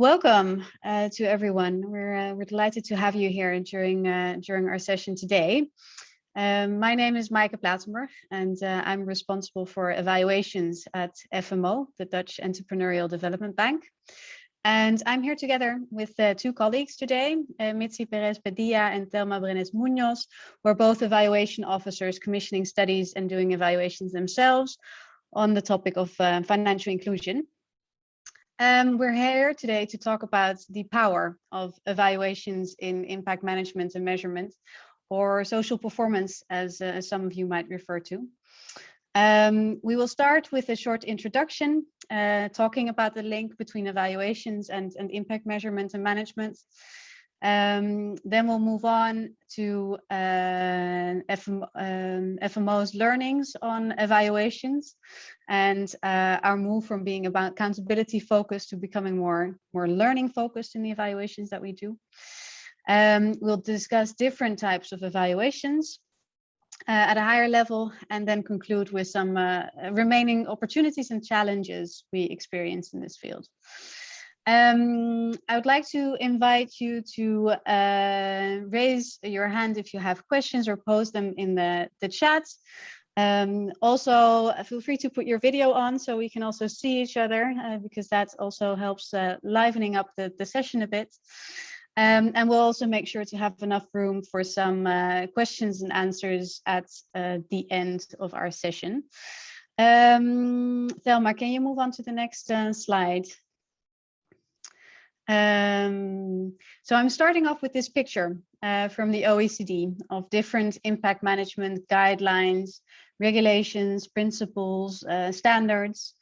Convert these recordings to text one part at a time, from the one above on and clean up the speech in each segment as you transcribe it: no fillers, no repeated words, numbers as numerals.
Welcome to everyone. We're delighted to have you here during our session today. My name is Maaike Platenburg, and I'm responsible for evaluations at FMO, the Dutch Entrepreneurial Development Bank. And I'm here together with two colleagues today, Mitzi Perez Padilla and Thelma Brenes Munoz, who are both evaluation officers commissioning studies and doing evaluations themselves on the topic of financial inclusion. We're here today to talk about the power of evaluations in impact management and measurement, or social performance, as some of you might refer to. We will start with a short introduction, talking about the link between evaluations and impact measurement and management. Then we'll move on to FMO's learnings on evaluations and our move from being about accountability focused to becoming more learning focused in the evaluations that we do. We'll discuss different types of evaluations at a higher level, and then conclude with some remaining opportunities and challenges we experience in this field. I would like to invite you to raise your hand if you have questions, or post them in the chat. Also, feel free to put your video on so we can also see each other, because that also helps livening up the session a bit. And we'll also make sure to have enough room for some questions and answers at the end of our session. Thelma, can you move on to the next slide? So I'm starting off with this picture from the OECD of different impact management guidelines, regulations, principles, standards.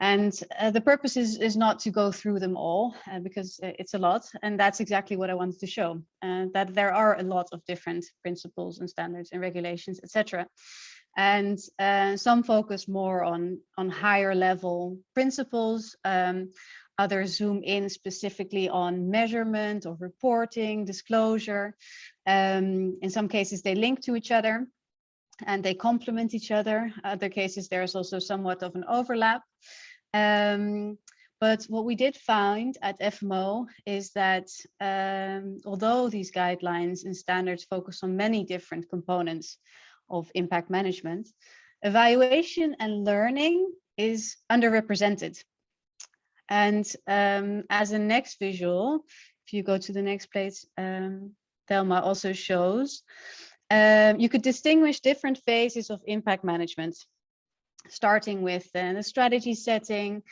And the purpose is not to go through them all because it's a lot. And that's exactly what I wanted to show, that there are a lot of different principles and standards and regulations, etc. And some focus more on higher level principles. Others zoom in specifically on measurement or reporting, disclosure. In some cases, they link to each other and they complement each other. Other cases, there's also somewhat of an overlap. But what we did find at FMO is that although these guidelines and standards focus on many different components of impact management, evaluation and learning is underrepresented. And as a next visual, if you go to the next place, Thelma also shows, you could distinguish different phases of impact management, starting with the strategy setting,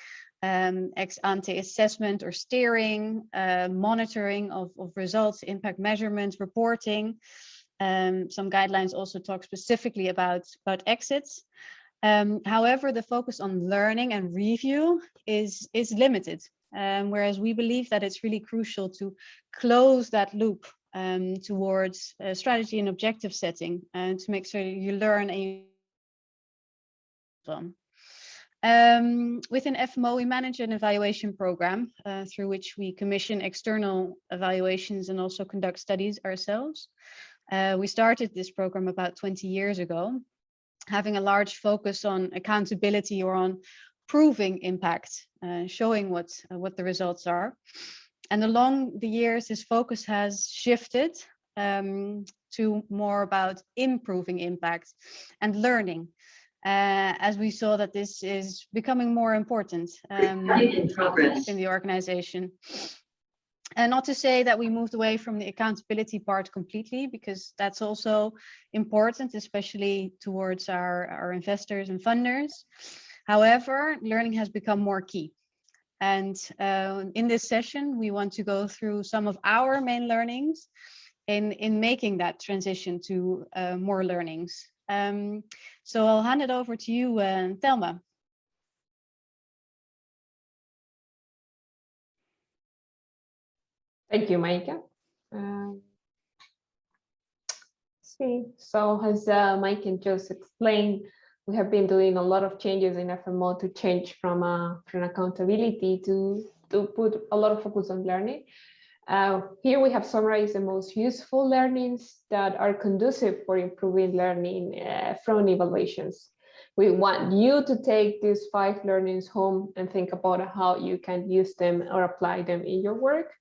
ex-ante assessment or steering, monitoring of results, impact measurement, reporting. Some guidelines also talk specifically about exits. However, the focus on learning and review is limited, whereas we believe that it's really crucial to close that loop towards strategy and objective setting, and to make sure you learn and you within FMO, we manage an evaluation program through which we commission external evaluations and also conduct studies ourselves. We started this program about 20 years ago, having a large focus on accountability or on proving impact, showing what the results are. And along the years, this focus has shifted to more about improving impact and learning, as we saw that this is becoming more important in the organization. And not to say that we moved away from the accountability part completely, because that's also important, especially towards our investors and funders. However, learning has become more key. And in this session, we want to go through some of our main learnings in making that transition to more learnings. So I'll hand it over to you, Thelma. Thank you, Maaike. So as Maaike just explained, we have been doing a lot of changes in FMO to change from accountability to put a lot of focus on learning. Here we have summarized the most useful learnings that are conducive for improving learning from evaluations. We want you to take these 5 learnings home and think about how you can use them or apply them in your work.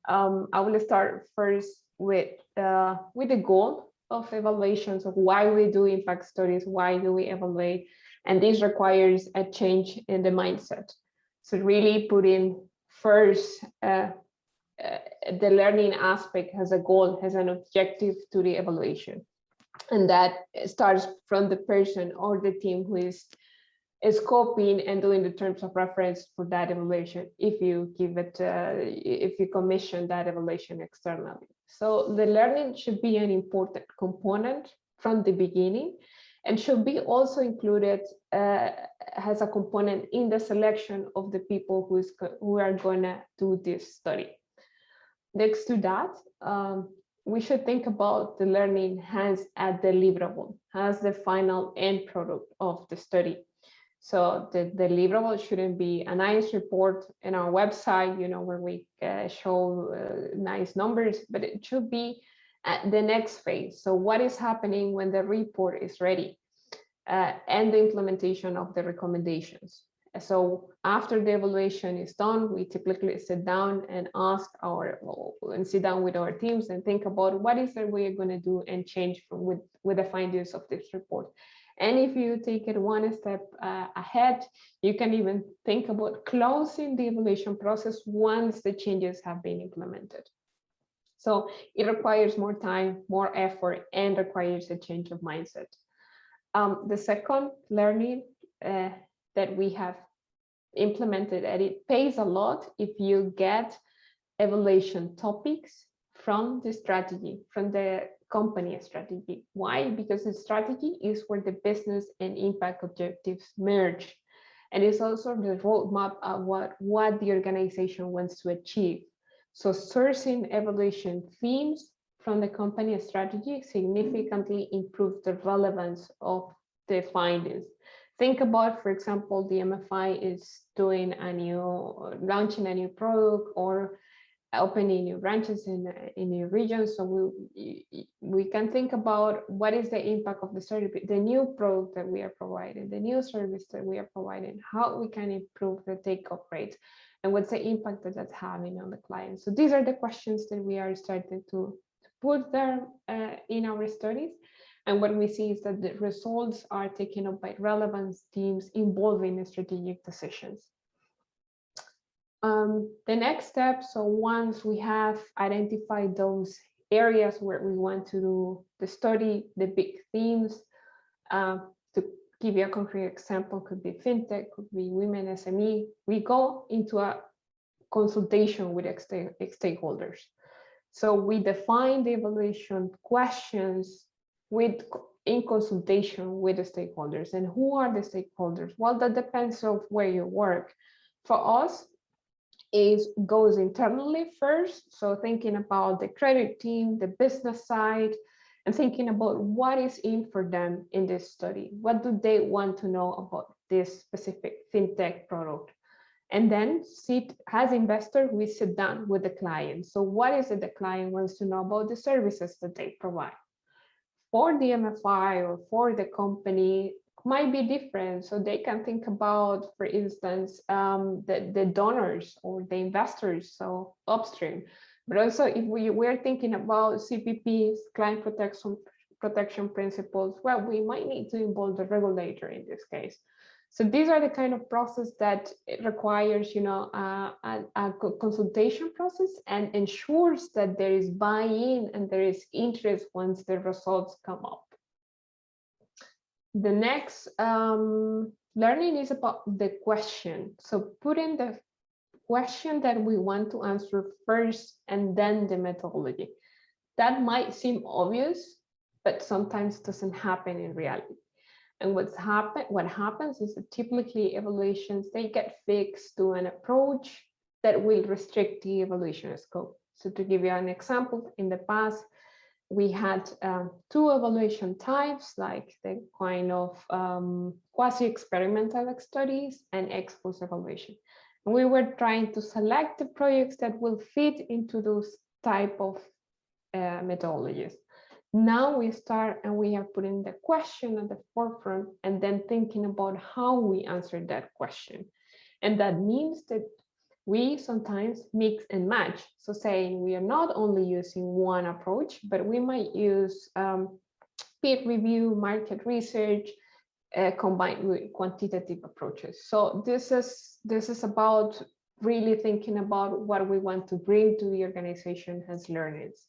I will start first with the goal of evaluations, of why we do impact studies, why do we evaluate, and this requires a change in the mindset. So really put in first the learning aspect has a goal, has an objective to the evaluation. And that starts from the person or the team who is scoping and doing the terms of reference for that evaluation, if you give it, if you commission that evaluation externally. So the learning should be an important component from the beginning, and should be also included as a component in the selection of the people who are gonna do this study. Next to that, we should think about the learning as a deliverable, as the final end product of the study. So the deliverable shouldn't be a nice report in our website, you know, where we show nice numbers, but it should be at the next phase. So what is happening when the report is ready, and the implementation of the recommendations. So after the evaluation is done, we typically sit down and sit down with our teams and think about what is it we're going to do and change with the findings of this report. And if you take it one step ahead, you can even think about closing the evaluation process once the changes have been implemented. So it requires more time, more effort, and requires a change of mindset. The second learning that we have implemented, and it pays a lot if you get evaluation topics from the strategy, from the company strategy. Why? Because the strategy is where the business and impact objectives merge. And it's also the roadmap of what the organization wants to achieve. So sourcing evaluation themes from the company strategy significantly improve the relevance of the findings. Think about, for example, the MFI is launching a new product or opening new branches in new regions. So we can think about what is the impact of the new product that we are providing, the new service that we are providing, how we can improve the take-up rate, and what's the impact that that's having on the client. So these are the questions that we are starting to put there in our studies. And what we see is that the results are taken up by relevant teams involving strategic decisions. The next step, so once we have identified those areas where we want to do the study, the big themes, to give you a concrete example, could be fintech, could be women SME, we go into a consultation with stakeholders. So we define the evaluation questions in consultation with the stakeholders. And who are the stakeholders? Well, that depends on where you work. For us, it goes internally first. So thinking about the credit team, the business side, and thinking about what is in for them in this study. What do they want to know about this specific fintech product? And then as investor, we sit down with the client. So what is it the client wants to know about the services that they provide? For the MFI or for the company might be different. So they can think about, for instance, the donors or the investors, so upstream. But also if we're thinking about CPPs, client protection principles, well, we might need to involve the regulator in this case. So these are the kind of process that it requires, you know, a consultation process and ensures that there is buy-in and there is interest once the results come up. The next learning is about the question. So put in the question that we want to answer first and then the methodology. That might seem obvious, but sometimes doesn't happen in reality. And what happens is that typically evaluations, they get fixed to an approach that will restrict the evaluation scope. So to give you an example, in the past, we had 2 evaluation types, like the kind of quasi-experimental studies and ex-post evaluation. And we were trying to select the projects that will fit into those type of methodologies. Now we start and we are putting the question at the forefront and then thinking about how we answer that question. And that means that we sometimes mix and match. So saying we are not only using one approach, but we might use peer review, market research, combined with quantitative approaches. So this is about really thinking about what we want to bring to the organization as learners.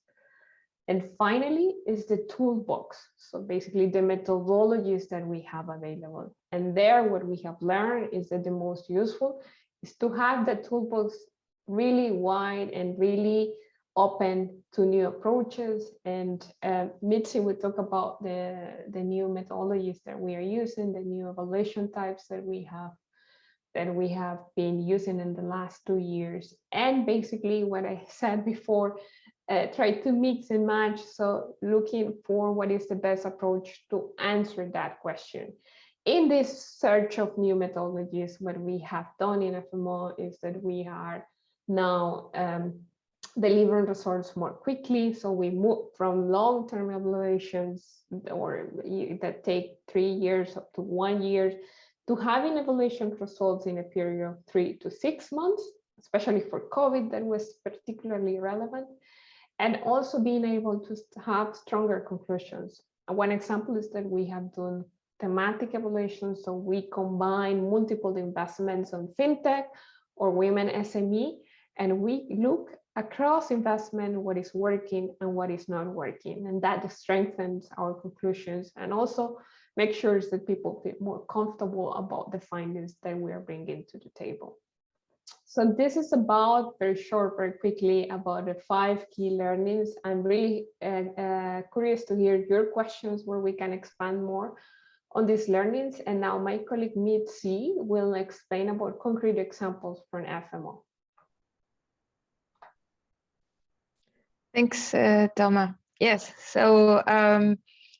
And finally is the toolbox. So basically the methodologies that we have available. And there what we have learned is that the most useful is to have the toolbox really wide and really open to new approaches. And Mitzi will talk about the new methodologies that we are using, the new evaluation types that we have been using in the last 2 years. And basically what I said before, try to mix and match. So looking for what is the best approach to answer that question. In this search of new methodologies, what we have done in FMO is that we are now delivering results more quickly. So we move from long-term evaluations that take 3 years up to 1 year to having evaluation results in a period of 3 to 6 months, especially for COVID, that was particularly relevant. And also being able to have stronger conclusions. One example is that we have done thematic evaluations. So we combine multiple investments on fintech or women SME, and we look across investment, what is working and what is not working. And that strengthens our conclusions and also make sure that people feel more comfortable about the findings that we are bringing to the table. So this is about, very short, very quickly, about the 5 key learnings. I'm really curious to hear your questions where we can expand more on these learnings. And now my colleague Mitzi will explain about concrete examples from FMO. Thanks, Thelma. Yes, so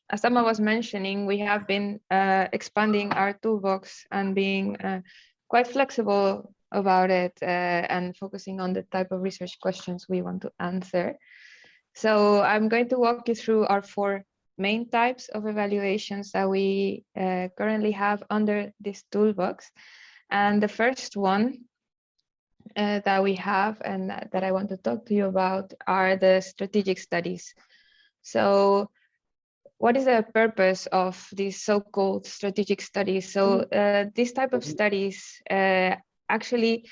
as Thelma was mentioning, we have been expanding our toolbox and being quite flexible about it and focusing on the type of research questions we want to answer. So I'm going to walk you through our 4 main types of evaluations that we currently have under this toolbox. And the first one that we have and that I want to talk to you about are the strategic studies. So what is the purpose of these so-called strategic studies? So this type of studies actually,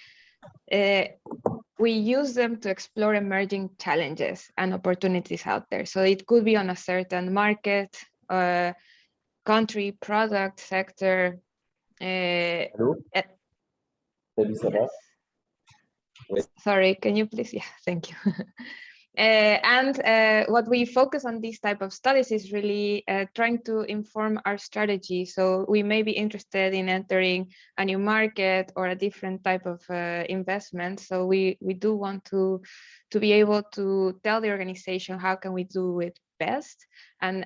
we use them to explore emerging challenges and opportunities out there. So it could be on a certain market, country, product, sector. Hello? Yes. Sorry, can you please? Yeah, thank you. What we focus on these type of studies is really trying to inform our strategy. So we may be interested in entering a new market or a different type of investment. So we do want to be able to tell the organization how can we do it best, and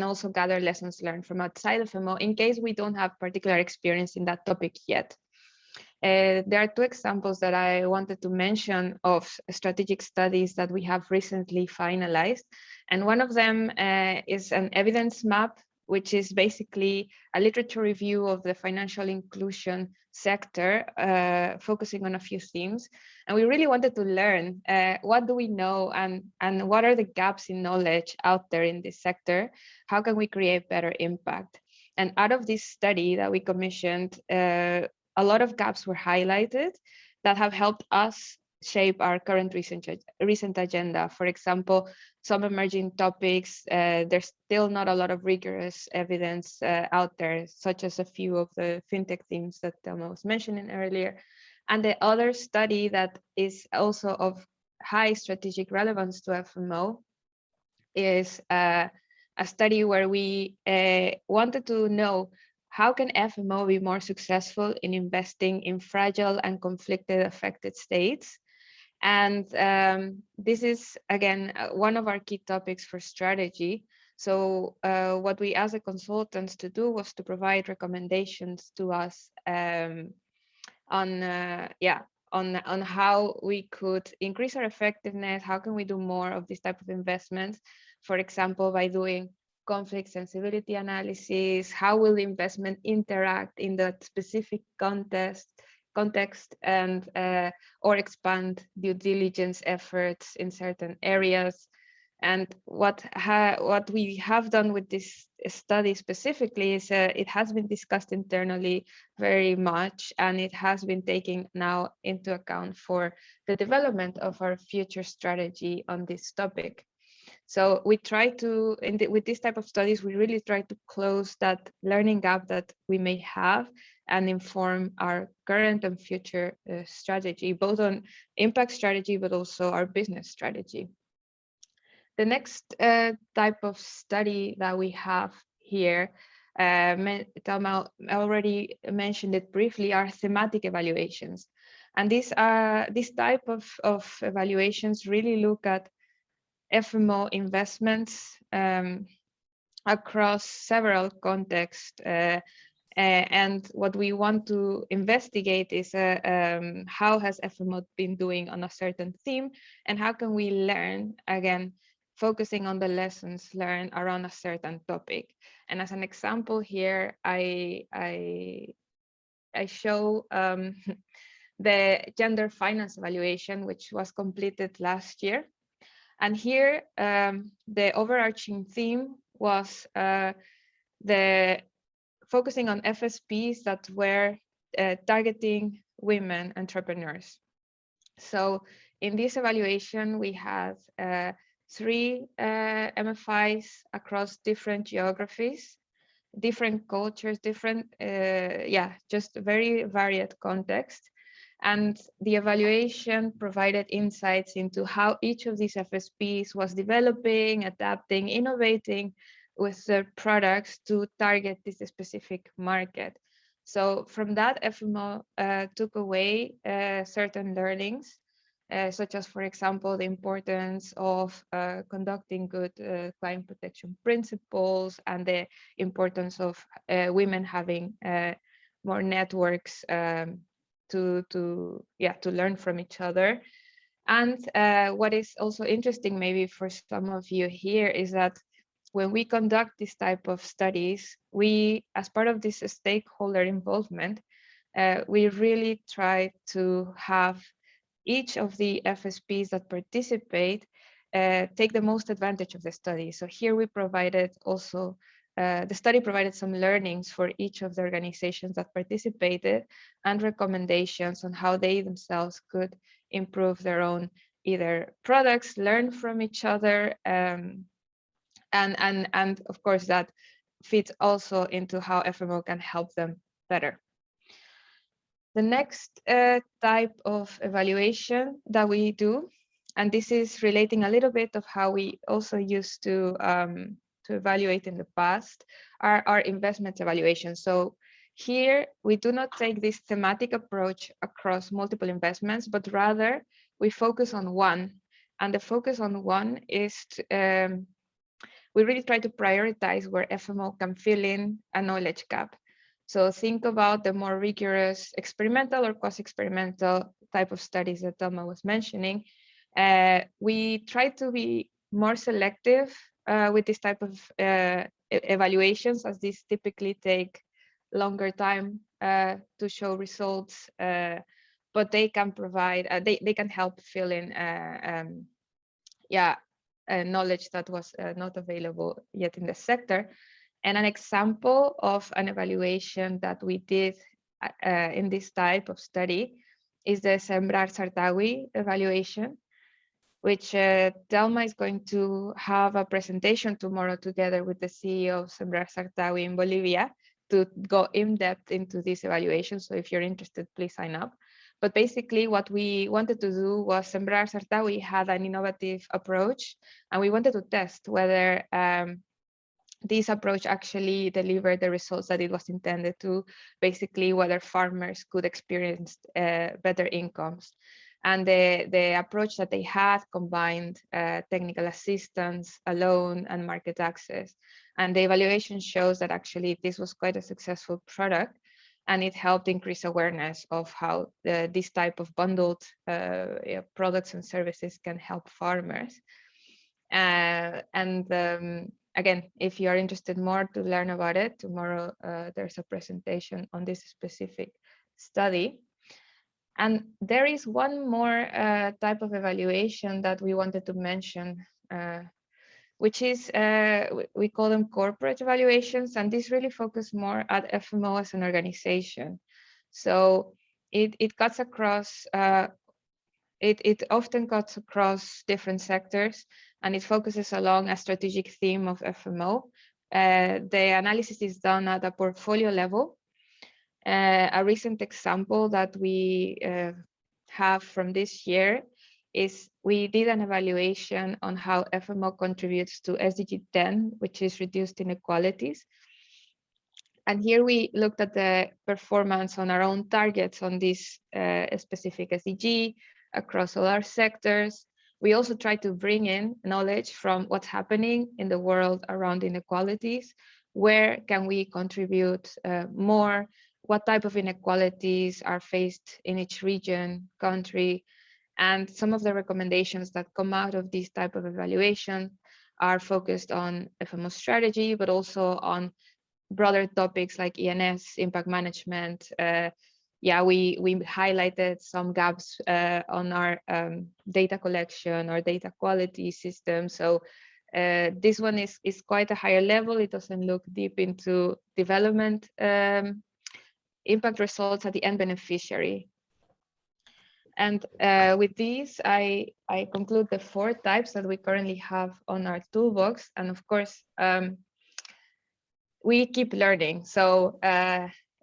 also gather lessons learned from outside of MO in case we don't have particular experience in that topic yet. There are 2 examples that I wanted to mention of strategic studies that we have recently finalized. And one of them is an evidence map, which is basically a literature review of the financial inclusion sector, focusing on a few themes. And we really wanted to learn what do we know and what are the gaps in knowledge out there in this sector? How can we create better impact? And out of this study that we commissioned, a lot of gaps were highlighted that have helped us shape our current recent agenda. For example, some emerging topics, there's still not a lot of rigorous evidence out there, such as a few of the fintech themes that Thelma was mentioning earlier. And the other study that is also of high strategic relevance to FMO is a study where we wanted to know how can FMO be more successful in investing in fragile and conflicted affected states? And this is, again, one of our key topics for strategy. So what we asked the consultants to do was to provide recommendations to us on how we could increase our effectiveness, how can we do more of this type of investments, for example, by doing conflict sensibility analysis, how will the investment interact in that specific context, and or expand due diligence efforts in certain areas. And what we have done with this study specifically is it has been discussed internally very much, and it has been taken now into account for the development of our future strategy on this topic. So we try to, with this type of studies, we really try to close that learning gap that we may have and inform our current and future strategy, both on impact strategy, but also our business strategy. The next type of study that we have here, Thelma already mentioned it briefly, are thematic evaluations. And this type of evaluations really look at FMO investments across several contexts. And what we want to investigate is how has FMO been doing on a certain theme, and how can we learn, again, focusing on the lessons learned around a certain topic. And as an example here, I show the gender finance evaluation, which was completed last year. And here, the overarching theme was the focusing on FSPs that were targeting women entrepreneurs. So in this evaluation, we had 3 MFIs across different geographies, different cultures, different, just very varied context. And the evaluation provided insights into how each of these FSPs was developing, adapting, innovating with their products to target this specific market. So from that, FMO took away certain learnings, such as, for example, the importance of conducting good client protection principles, and the importance of women having more networks to learn from each other. And what is also interesting maybe for some of you here is that when we conduct this type of studies, we, as part of this stakeholder involvement, we really try to have each of the FSPs that participate take the most advantage of the study. So here we provided also, the study provided some learnings for each of the organizations that participated, and recommendations on how they themselves could improve their own either products, learn from each other, and of course that fits also into how FMO can help them better. The next type of evaluation that we do, and this is relating a little bit of how we also used to evaluate in the past, are our investment evaluations. So here we do not take this thematic approach across multiple investments, but rather we focus on one. And the focus on one is we really try to prioritize where FMO can fill in a knowledge gap. So think about the more rigorous experimental or quasi-experimental type of studies that Thelma was mentioning. We try to be more selective with this type of evaluations, as these typically take longer time to show results, but they can provide, they can help fill in knowledge that was not available yet in the sector. And an example of an evaluation that we did in this type of study is the Sembrar Sartawi evaluation, which Thelma is going to have a presentation tomorrow together with the CEO of Sembrar Sartawi in Bolivia to go in depth into this evaluation. So if you're interested, please sign up. But basically what we wanted to do was Sembrar Sartawi had an innovative approach, and we wanted to test whether this approach actually delivered the results that it was intended to, basically whether farmers could experience better incomes. And the approach that they had combined technical assistance, a loan, and market access. And the evaluation shows that actually this was quite a successful product, and it helped increase awareness of how this type of bundled products and services can help farmers. Again, if you are interested more to learn about it, tomorrow there's a presentation on this specific study. And there is one more type of evaluation that we wanted to mention, which is, we call them corporate evaluations, and this really focus more at FMO as an organization. So it cuts across, it often cuts across different sectors, and it focuses along a strategic theme of FMO. The analysis is done at a portfolio level. A recent example that we have from this year is we did an evaluation on how FMO contributes to SDG 10, which is reduced inequalities. And here we looked at the performance on our own targets on this specific SDG across all our sectors. We also try to bring in knowledge from what's happening in the world around inequalities. Where can we contribute more? What type of inequalities are faced in each region, country? And some of the recommendations that come out of this type of evaluation are focused on FMO strategy, but also on broader topics like ENS, impact management. Yeah, we highlighted some gaps on our data collection or data quality system. So this one is quite a higher level. It doesn't look deep into development impact results at the end beneficiary. And with these, I conclude the 4 types that we currently have on our toolbox. And of course, we keep learning. So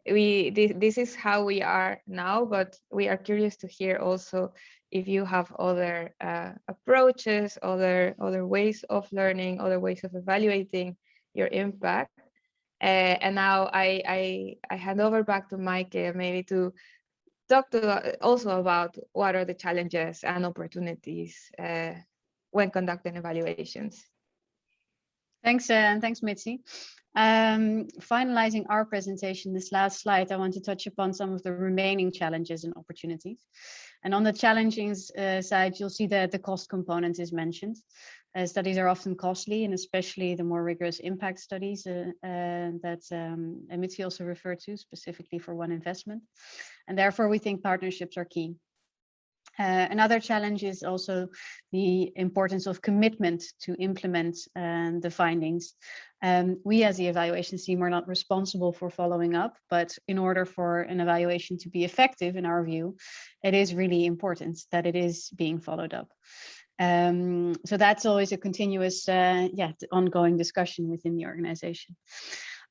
this is how we are now, but we are curious to hear also if you have other approaches, other ways of learning, other ways of evaluating your impact. And now I hand over back to Mike, maybe to talk to also about what are the challenges and opportunities when conducting evaluations. Thanks, thanks, Mitzi. Finalizing our presentation, this last slide, I want to touch upon some of the remaining challenges and opportunities. And on the challenging side, you'll see that the cost component is mentioned. Studies are often costly, and especially the more rigorous impact studies that Mitzi also referred to specifically for one investment. And therefore, we think partnerships are key. Another challenge is also the importance of commitment to implement the findings. We as the evaluations team are not responsible for following up, but in order for an evaluation to be effective, in our view, it is really important that it is being followed up. So that's always a continuous, ongoing discussion within the organization.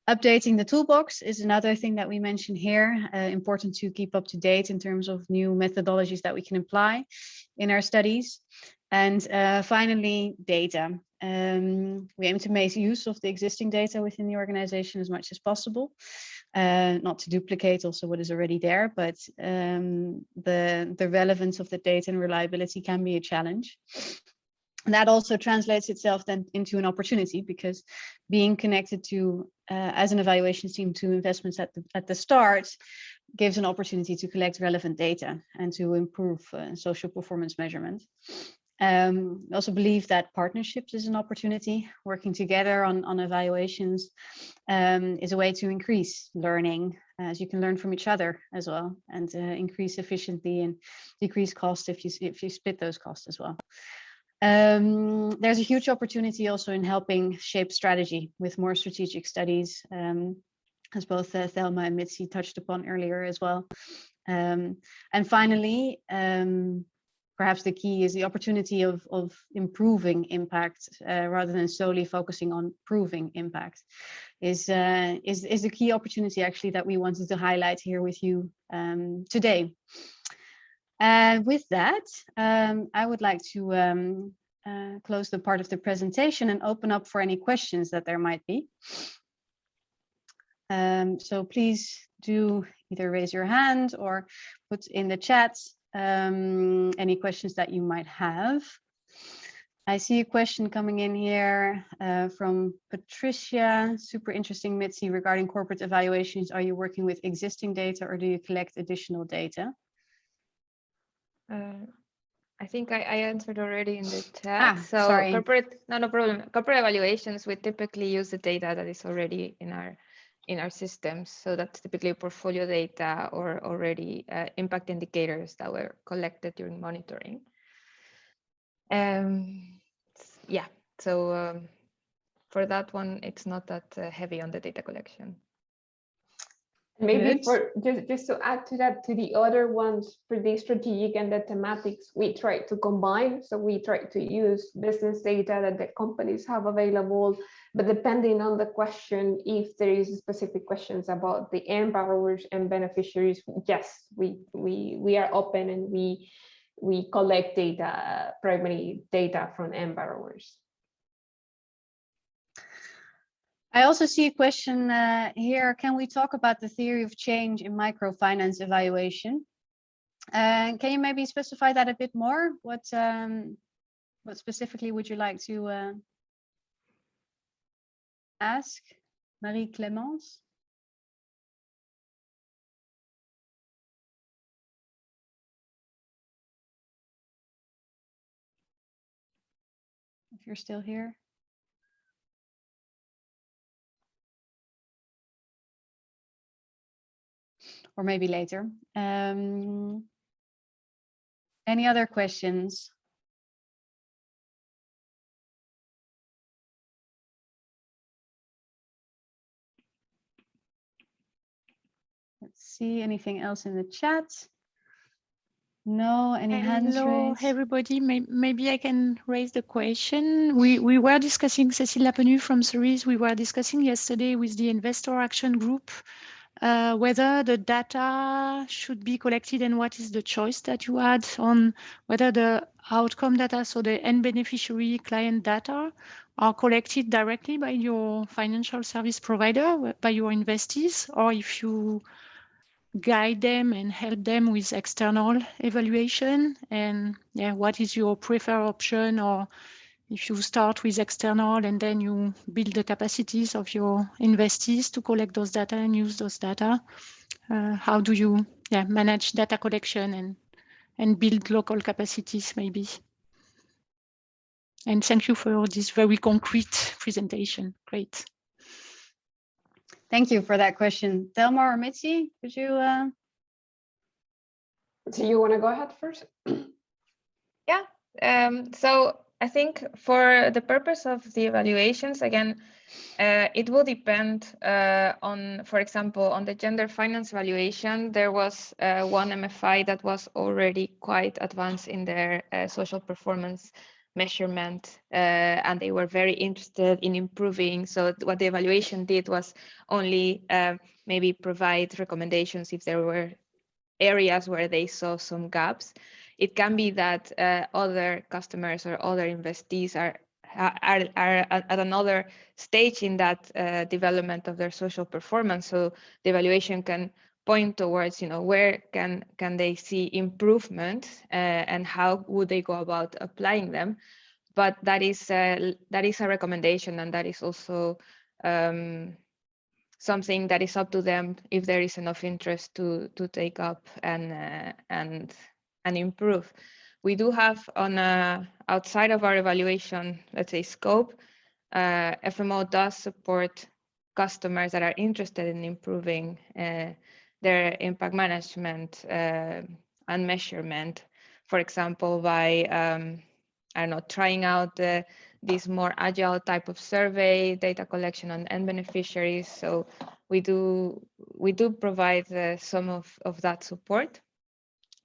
Updating the toolbox is another thing that we mentioned here. Important to keep up to date in terms of new methodologies that we can apply in our studies. And finally, data. We aim to make use of the existing data within the organization as much as possible. Not to duplicate also what is already there, but the relevance of the data and reliability can be a challenge. And that also translates itself then into an opportunity, because being connected to, as an evaluation team, to investments at the start gives an opportunity to collect relevant data and to improve social performance measurement. I also believe that partnerships is an opportunity. Working together on evaluations is a way to increase learning, as you can learn from each other as well, and increase efficiency and decrease cost if you split those costs as well. There's a huge opportunity also in helping shape strategy with more strategic studies, as both Thelma and Mitzi touched upon earlier as well. And finally, perhaps the key is the opportunity of improving impact rather than solely focusing on proving impact is the key opportunity actually that we wanted to highlight here with you today. And with that, I would like to close the part of the presentation and open up for any questions that there might be. So please do either raise your hand or put in the chat any questions that you might have. I see a question coming in here from Patricia. Super interesting, Mitzi, regarding corporate evaluations. Are you working with existing data or do you collect additional data? I think I answered already in the chat. So sorry. no problem. Corporate evaluations, we typically use the data that is already in our systems. So that's typically portfolio data or already impact indicators that were collected during monitoring. Yeah, so for that one, it's not that heavy on the data collection. Maybe for just to add to that, to the other ones, for the strategic and the thematics, we try to combine. So we try to use business data that the companies have available, but depending on the question, if there is specific questions about the end borrowers and beneficiaries, yes, we are open and we collect data, primary data from end borrowers. I also see a question here. Can we talk about the theory of change in microfinance evaluation? Can you maybe specify that a bit more? What specifically would you like to ask, Marie-Clémence? If you're still here. Or maybe later. Any other questions? Let's see, anything else in the chat? No, any hands raised? Hello, everybody. Maybe I can raise the question. We were discussing, Cécile Lapenu from Cerise, we were discussing yesterday with the Investor Action Group whether the data should be collected and what is the choice that you had on whether the outcome data, so the end beneficiary client data, are collected directly by your financial service provider, by your investees, or if you guide them and help them with external evaluation. And yeah, what is your preferred option, or if you start with external and then you build the capacities of your investees to collect those data and use those data. How do you manage data collection and build local capacities maybe? And thank you for this very concrete presentation. Great. Thank you for that question. Thelma or Mitzi, could you? So you want to go ahead first? Yeah. So I think for the purpose of the evaluations, again, it will depend on, for example, on the gender finance evaluation, there was one MFI that was already quite advanced in their social performance measurement, and they were very interested in improving. So what the evaluation did was only maybe provide recommendations if there were areas where they saw some gaps. It can be that other customers or other investees are at another stage in that development of their social performance. So the evaluation can point towards, where can they see improvement and how would they go about applying them. But that is a recommendation, and that is also something that is up to them if there is enough interest to take up and improve. We do have on outside of our evaluation, let's say, scope, FMO does support customers that are interested in improving their impact management and measurement. For example, by I don't know, trying out this more agile type of survey, data collection on end beneficiaries. So we do provide some of that support.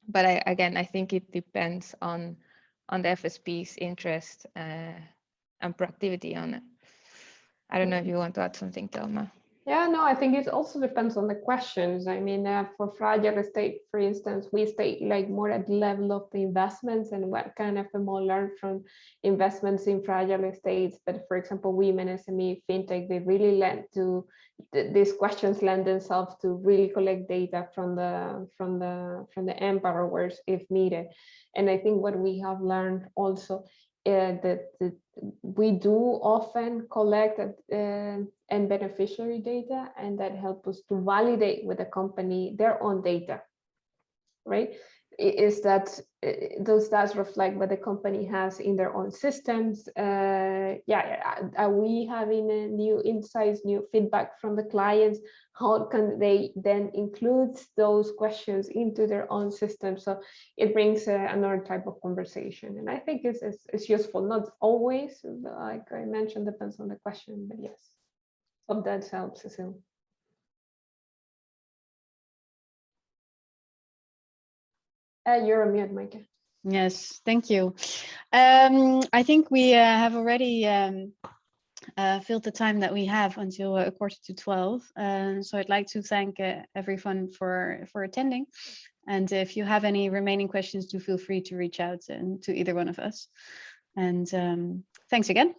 But again, I think it depends on the FSP's interest and proactivity on it. I don't know if you want to add something, Thelma. Yeah, no, I think it also depends on the questions. I mean, for fragile estate, for instance, we stay like more at the level of the investments and what kind of FMO learn from investments in fragile estates. But for example, women, SME, fintech, they really lend to these questions lend themselves to really collect data from the end borrowers if needed. And I think what we have learned also that we do often collect and beneficiary data, and that helps us to validate with the company their own data, right? is that those stats reflect what the company has in their own systems. Are we having new insights, new feedback from the clients? How can they then include those questions into their own system? So it brings another type of conversation. And I think it's useful, not always, like I mentioned, depends on the question, but yes. Hope that helps, Cecile. You're on mute, Micah. Yes, thank you. I think we have already filled the time that we have until 11:45. So I'd like to thank everyone for attending. And if you have any remaining questions, do feel free to reach out to either one of us. And thanks again.